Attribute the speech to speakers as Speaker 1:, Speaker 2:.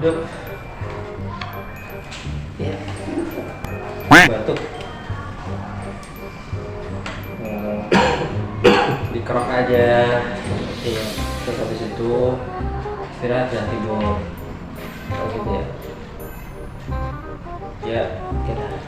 Speaker 1: Duduk. Ya. Batuk. Dikerok aja. Iya. Terus habis itu istirahat dan tidur. Oh gitu ya. Ya, oke dah.